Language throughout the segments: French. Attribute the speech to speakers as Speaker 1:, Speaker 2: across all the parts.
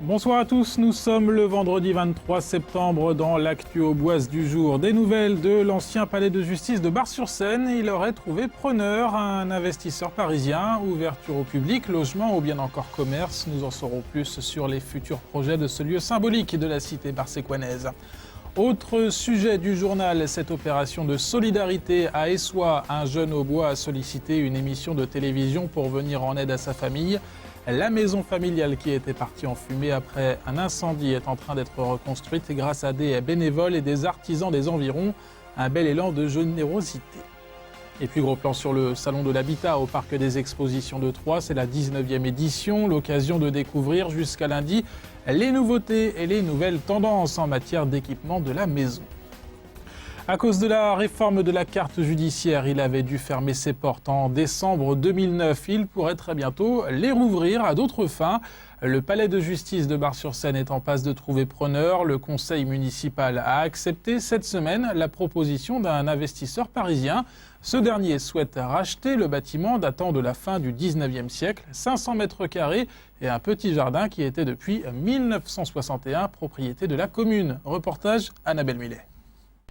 Speaker 1: Bonsoir à tous, nous sommes le vendredi 23 septembre dans l'actu auboise du jour. Des nouvelles de l'ancien palais de justice de Bar-sur-Seine. Il aurait trouvé preneur, un investisseur parisien, ouverture au public, logement ou bien encore commerce. Nous en saurons plus sur les futurs projets de ce lieu symbolique de la cité barséquanaise. Autre sujet du journal, cette opération de solidarité à Essois. Un jeune aubois a sollicité une émission de télévision pour venir en aide à sa famille. La maison familiale qui était partie en fumée après un incendie est en train d'être reconstruite grâce à des bénévoles et des artisans des environs. Un bel élan de générosité. Et puis gros plan sur le salon de l'habitat au parc des expositions de Troyes. C'est la 19e édition, l'occasion de découvrir jusqu'à lundi les nouveautés et les nouvelles tendances en matière d'équipement de la maison. À cause de la réforme de la carte judiciaire, il avait dû fermer ses portes en décembre 2009. Il pourrait très bientôt les rouvrir à d'autres fins. Le palais de justice de Bar-sur-Seine est en passe de trouver preneur. Le conseil municipal a accepté cette semaine la proposition d'un investisseur parisien. Ce dernier souhaite racheter le bâtiment datant de la fin du 19e siècle, 500 mètres carrés et un petit jardin qui était depuis 1961 propriété de la commune. Reportage Annabelle Millet.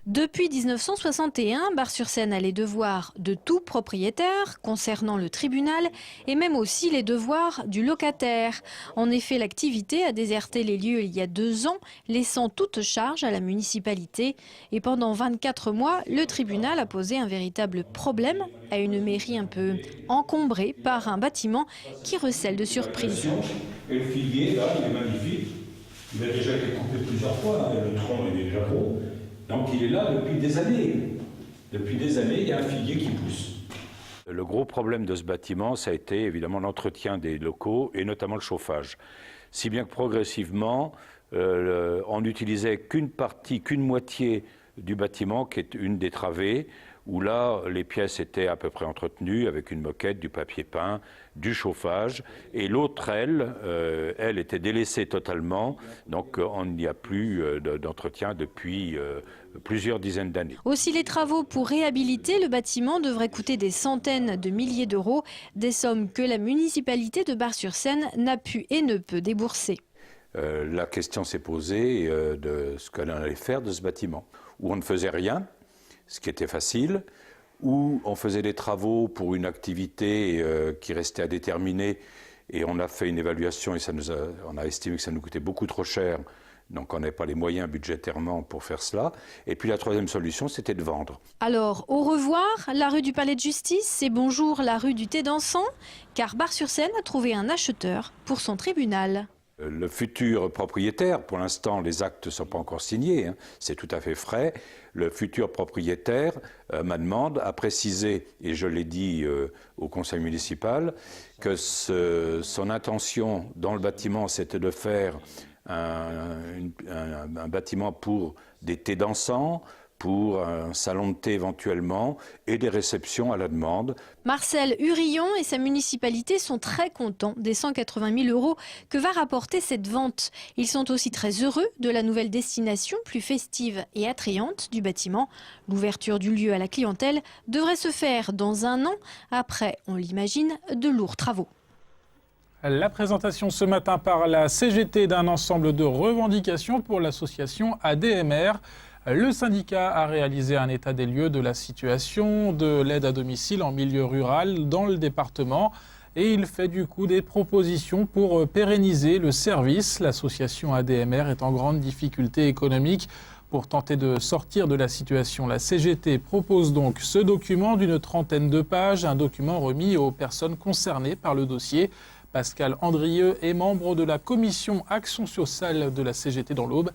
Speaker 2: Depuis 1961, Bar-sur-Seine a les devoirs de tout propriétaire concernant le tribunal et même aussi les devoirs du locataire. En effet, l'activité a déserté les lieux il y a 2 ans, laissant toute charge à la municipalité. Et pendant 24 mois, le tribunal a posé un véritable problème à une mairie un peu encombrée par un bâtiment qui recèle de surprises.
Speaker 3: Et le figuier, là, il est magnifique. Il a déjà été tenté plusieurs fois, hein. Le tronc est déjà gros. Donc il est là depuis des années. Depuis des années, il y a un figuier qui pousse.
Speaker 4: Le gros problème de ce bâtiment, ça a été évidemment l'entretien des locaux et notamment le chauffage. Si bien que progressivement, on n'utilisait qu'une moitié du bâtiment, qui est une des travées, où là, les pièces étaient à peu près entretenues avec une moquette, du papier peint, du chauffage. Et l'autre aile, elle était délaissée totalement. Donc on n'y a plus d'entretien depuis plusieurs dizaines d'années.
Speaker 2: Aussi, les travaux pour réhabiliter le bâtiment devraient coûter des centaines de milliers d'euros, des sommes que la municipalité de Bar-sur-Seine n'a pu et ne peut débourser.
Speaker 4: La question s'est posée de ce qu'on allait faire de ce bâtiment, où on ne faisait rien, ce qui était facile, où on faisait des travaux pour une activité qui restait à déterminer, et on a fait une évaluation et on a estimé que ça nous coûtait beaucoup trop cher, donc on n'avait pas les moyens budgétairement pour faire cela. Et puis la troisième solution, c'était de vendre.
Speaker 2: Alors, au revoir la rue du Palais de Justice et bonjour la rue du Thé dansant, car Bar-sur-Seine a trouvé un acheteur pour son tribunal.
Speaker 4: Le futur propriétaire, pour l'instant les actes ne sont pas encore signés, hein, c'est tout à fait frais. Le futur propriétaire, ma demande, a précisé, et je l'ai dit au conseil municipal, que son intention dans le bâtiment, c'était de faire un bâtiment pour des thés dansants, pour un salon de thé éventuellement, et des réceptions à la demande.
Speaker 2: Marcel Hurillon et sa municipalité sont très contents des 180 000 € que va rapporter cette vente. Ils sont aussi très heureux de la nouvelle destination plus festive et attrayante du bâtiment. L'ouverture du lieu à la clientèle devrait se faire dans 1 an, après, on l'imagine, de lourds travaux.
Speaker 1: La présentation ce matin par la CGT d'un ensemble de revendications pour l'association ADMR. Le syndicat a réalisé un état des lieux de la situation de l'aide à domicile en milieu rural dans le département et il fait du coup des propositions pour pérenniser le service. L'association ADMR est en grande difficulté économique. Pour tenter de sortir de la situation, la CGT propose donc ce document d'une 30aine de pages, un document remis aux personnes concernées par le dossier. Pascal Andrieux est membre de la commission Action sociale de la CGT dans l'Aube.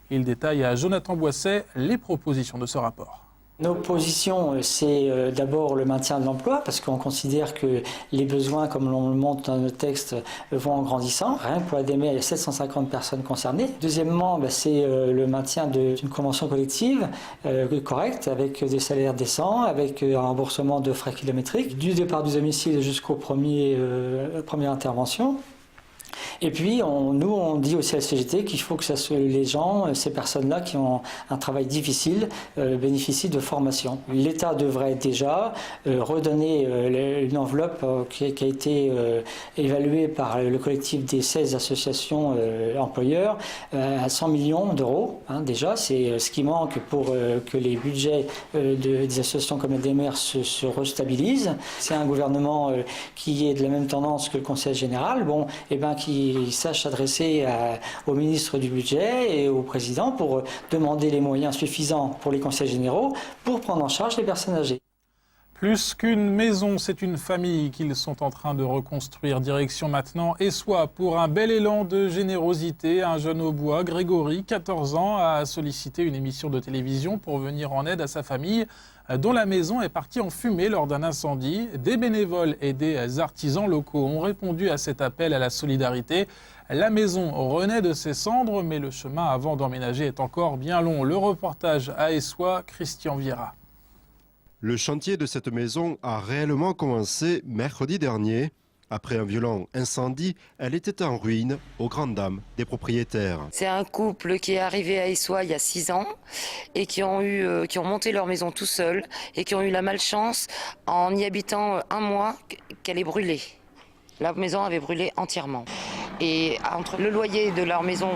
Speaker 1: Il détaille à Jonathan Boisset les propositions de ce rapport.
Speaker 5: Nos positions, c'est d'abord le maintien de l'emploi, parce qu'on considère que les besoins, comme l'on le montre dans notre texte, vont en grandissant. Rien que pour ADMR, il y a 750 personnes concernées. Deuxièmement, c'est le maintien d'une convention collective correcte, avec des salaires décents, avec un remboursement de frais kilométriques, du départ du domicile jusqu'au première intervention. Et puis, on dit aussi à la CGT qu'il faut que ça soit les gens, ces personnes-là qui ont un travail difficile, bénéficient de formation. L'État devrait déjà redonner une enveloppe qui a été évaluée par le collectif des 16 associations employeurs à 100 millions d'euros. Déjà, c'est ce qui manque pour que les budgets des associations comme ADMR se restabilisent. C'est un gouvernement qui est de la même tendance que le Conseil général, qui sache s'adresser au ministre du Budget et au président pour demander les moyens suffisants pour les conseils généraux pour prendre en charge les personnes âgées.
Speaker 1: Plus qu'une maison, c'est une famille qu'ils sont en train de reconstruire. Direction maintenant Essois pour un bel élan de générosité. Un jeune Aubois, Grégory, 14 ans, a sollicité une émission de télévision pour venir en aide à sa famille dont la maison est partie en fumée lors d'un incendie. Des bénévoles et des artisans locaux ont répondu à cet appel à la solidarité. La maison renaît de ses cendres, mais le chemin avant d'emménager est encore bien long. Le reportage à Essois, Christian Vieira.
Speaker 6: Le chantier de cette maison a réellement commencé mercredi dernier. Après un violent incendie, elle était en ruine aux grandes dames des propriétaires.
Speaker 7: C'est un couple qui est arrivé à Essois il y a 6 ans et qui ont monté leur maison tout seuls et qui ont eu la malchance, en y habitant un mois, qu'elle ait brûlé. La maison avait brûlé entièrement. Et entre le loyer de leur maison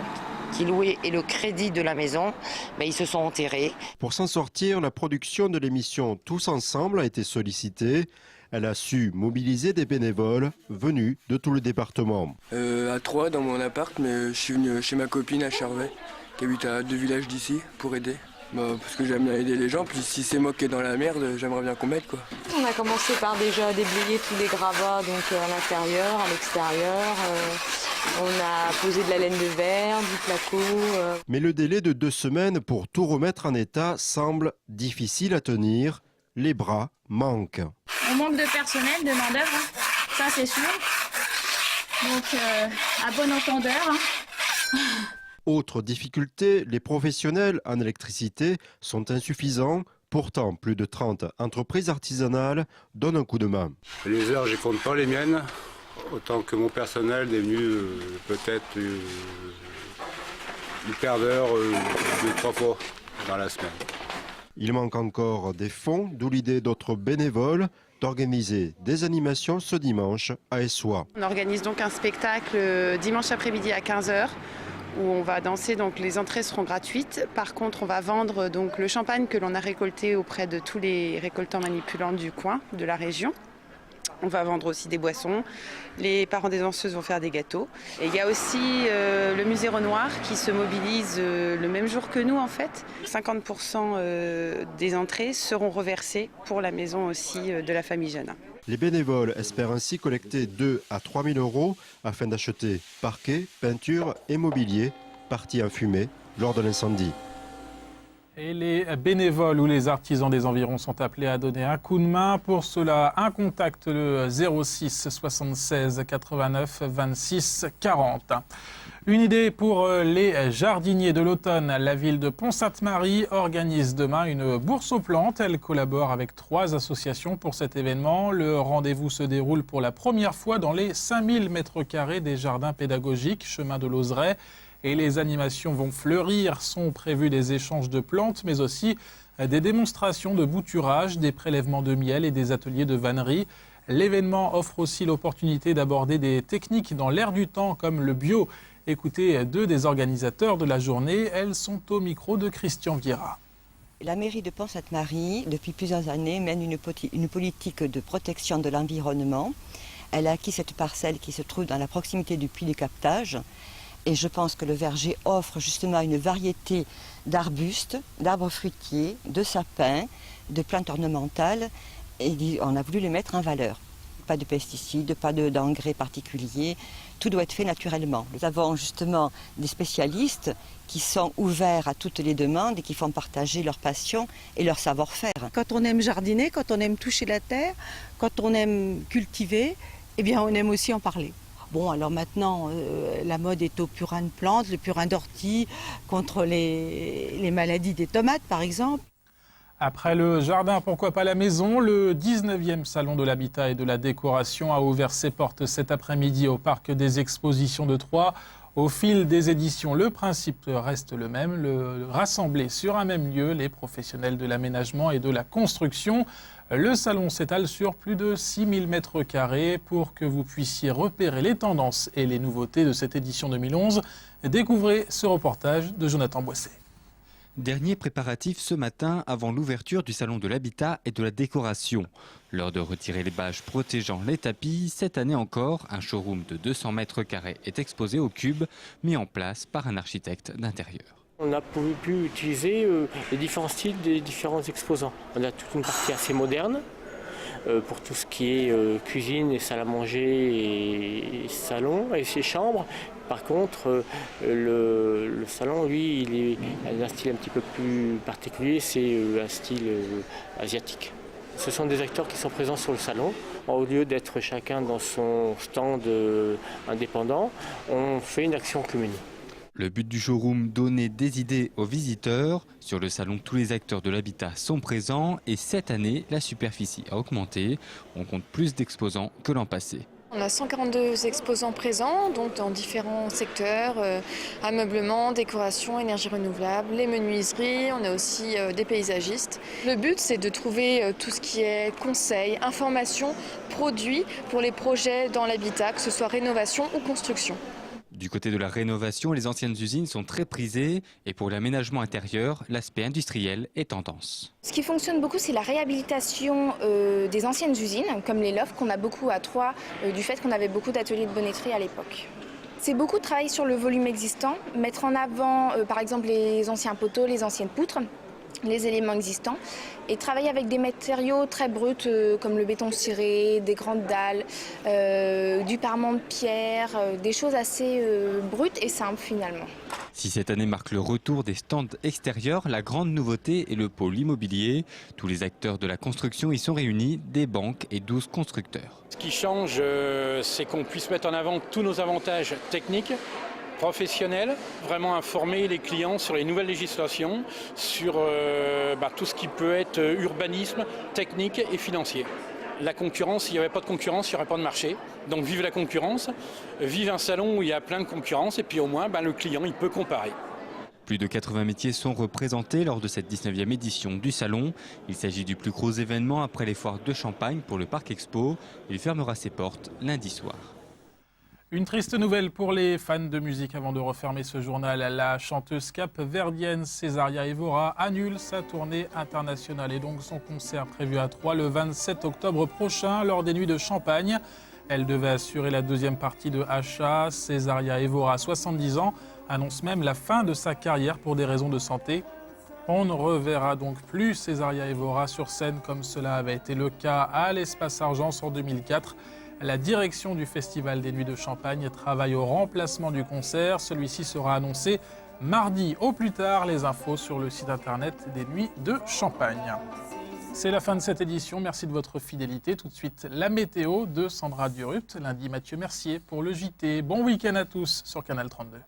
Speaker 7: qui louait et le crédit de la maison, ils se sont enterrés.
Speaker 6: Pour s'en sortir, la production de l'émission Tous Ensemble a été sollicitée. Elle a su mobiliser des bénévoles venus de tout le département.
Speaker 8: À 3 dans mon appart, mais je suis venu chez ma copine à Charvet, qui habite à 2 villages d'ici, pour aider. Parce que j'aime bien aider les gens, puis si c'est moi qui est dans la merde, j'aimerais bien qu'on m'aide, quoi.
Speaker 7: On a commencé par déjà déblayer tous les gravats, donc à l'intérieur, à l'extérieur. On a posé de la laine de verre, du placo.
Speaker 6: Mais le délai de 2 semaines pour tout remettre en état semble difficile à tenir. Les bras manquent.
Speaker 9: On manque de personnel, de main-d'œuvre, ça c'est sûr. Donc à bon entendeur.
Speaker 6: Autre difficulté, les professionnels en électricité sont insuffisants. Pourtant, plus de 30 entreprises artisanales donnent un coup de main.
Speaker 10: Les heures, je ne compte pas les miennes. Autant que mon personnel est venu peut-être une paire d'heures, 2-3 fois dans la semaine.
Speaker 6: Il manque encore des fonds, d'où l'idée d'autres bénévoles d'organiser des animations ce dimanche à Essois.
Speaker 11: On organise donc un spectacle dimanche après-midi à 15h où on va danser, donc les entrées seront gratuites. Par contre, on va vendre donc le champagne que l'on a récolté auprès de tous les récoltants manipulants du coin, de la région. On va vendre aussi des boissons. Les parents des danseuses vont faire des gâteaux. Et il y a aussi le musée Renoir qui se mobilise le même jour que nous en fait. 50% des entrées seront reversées pour la maison aussi de la famille Jeannin.
Speaker 6: Les bénévoles espèrent ainsi collecter 2 à 3 000 euros afin d'acheter parquet, peinture et mobilier partis en fumée lors de l'incendie.
Speaker 1: Et les bénévoles ou les artisans des environs sont appelés à donner un coup de main. Pour cela, un contact le 06 76 89 26 40. Une idée pour les jardiniers de l'automne. La ville de Pont-Sainte-Marie organise demain une bourse aux plantes. Elle collabore avec 3 associations pour cet événement. Le rendez-vous se déroule pour la première fois dans les 5000 m² des jardins pédagogiques, chemin de l'Ozeret. Et les animations vont fleurir. Sont prévus des échanges de plantes, mais aussi des démonstrations de bouturage, des prélèvements de miel et des ateliers de vannerie. L'événement offre aussi l'opportunité d'aborder des techniques dans l'air du temps comme le bio. Écoutez 2 des organisateurs de la journée. Elles sont au micro de Christian Vieira.
Speaker 12: La mairie de Pont-Sainte-Marie, depuis plusieurs années, mène une politique de protection de l'environnement. Elle a acquis cette parcelle qui se trouve dans la proximité du puits de captage. Et je pense que le verger offre justement une variété d'arbustes, d'arbres fruitiers, de sapins, de plantes ornementales. Et on a voulu les mettre en valeur. Pas de pesticides, pas d'engrais particuliers. Tout doit être fait naturellement. Nous avons justement des spécialistes qui sont ouverts à toutes les demandes et qui font partager leur passion et leur savoir-faire.
Speaker 13: Quand on aime jardiner, quand on aime toucher la terre, quand on aime cultiver, eh bien on aime aussi en parler. Bon, alors maintenant, la mode est au purin de plantes, le purin d'ortie contre les maladies des tomates, par exemple.
Speaker 1: Après le jardin, pourquoi pas la maison? Le 19e salon de l'habitat et de la décoration a ouvert ses portes cet après-midi au parc des expositions de Troyes. Au fil des éditions, le principe reste le même, rassembler sur un même lieu les professionnels de l'aménagement et de la construction. Le salon s'étale sur plus de 6000 mètres carrés pour que vous puissiez repérer les tendances et les nouveautés de cette édition 2011. Découvrez ce reportage de Jonathan Boisset.
Speaker 14: Dernier préparatif ce matin avant l'ouverture du salon de l'habitat et de la décoration. L'heure de retirer les bâches protégeant les tapis. Cette année encore, un showroom de 200 mètres carrés est exposé au cube, mis en place par un architecte d'intérieur.
Speaker 15: On a pu utiliser les différents styles des différents exposants. On a toute une partie assez moderne pour tout ce qui est cuisine et salle à manger et salon et ses chambres. Par contre, le salon, lui, il a un style un petit peu plus particulier, c'est un style asiatique. Ce sont des acteurs qui sont présents sur le salon. Au lieu d'être chacun dans son stand indépendant, on fait une action commune.
Speaker 14: Le but du showroom, donner des idées aux visiteurs. Sur le salon, tous les acteurs de l'habitat sont présents et cette année, la superficie a augmenté. On compte plus d'exposants que l'an passé.
Speaker 16: On a 142 exposants présents, donc dans différents secteurs, ameublement, décoration, énergie renouvelable, les menuiseries, on a aussi des paysagistes. Le but, c'est de trouver tout ce qui est conseils, informations, produits pour les projets dans l'habitat, que ce soit rénovation ou construction.
Speaker 14: Du côté de la rénovation, les anciennes usines sont très prisées et pour l'aménagement intérieur, l'aspect industriel est tendance.
Speaker 17: Ce qui fonctionne beaucoup, c'est la réhabilitation des anciennes usines, comme les lofts qu'on a beaucoup à Troyes, du fait qu'on avait beaucoup d'ateliers de bonneterie à l'époque. C'est beaucoup de travail sur le volume existant, mettre en avant par exemple les anciens poteaux, les anciennes poutres, les éléments existants, et travailler avec des matériaux très bruts comme le béton ciré, des grandes dalles, du parement de pierre, des choses assez brutes et simples finalement.
Speaker 14: Si cette année marque le retour des stands extérieurs, la grande nouveauté est le pôle immobilier. Tous les acteurs de la construction y sont réunis, des banques et 12 constructeurs.
Speaker 18: Ce qui change, c'est qu'on puisse mettre en avant tous nos avantages techniques, professionnels, vraiment informer les clients sur les nouvelles législations, sur tout ce qui peut être urbanisme, technique et financier. La concurrence, s'il n'y avait pas de concurrence, il n'y aurait pas de marché. Donc vive la concurrence, vive un salon où il y a plein de concurrence et puis au moins le client il peut comparer.
Speaker 14: Plus de 80 métiers sont représentés lors de cette 19e édition du salon. Il s'agit du plus gros événement après les foires de Champagne pour le Parc Expo. Il fermera ses portes lundi soir.
Speaker 1: Une triste nouvelle pour les fans de musique avant de refermer ce journal. La chanteuse cap-verdienne Césaria Évora annule sa tournée internationale et donc son concert prévu à Troyes le 27 octobre prochain lors des Nuits de Champagne. Elle devait assurer la deuxième partie de Acha. Césaria Évora, 70 ans, annonce même la fin de sa carrière pour des raisons de santé. On ne reverra donc plus Césaria Évora sur scène comme cela avait été le cas à l'Espace Argence en 2004. La direction du Festival des Nuits de Champagne travaille au remplacement du concert. Celui-ci sera annoncé mardi au plus tard. Les infos sur le site internet des Nuits de Champagne. C'est la fin de cette édition. Merci de votre fidélité. Tout de suite, la météo de Sandra Durut. Lundi, Mathieu Mercier pour le JT. Bon week-end à tous sur Canal 32.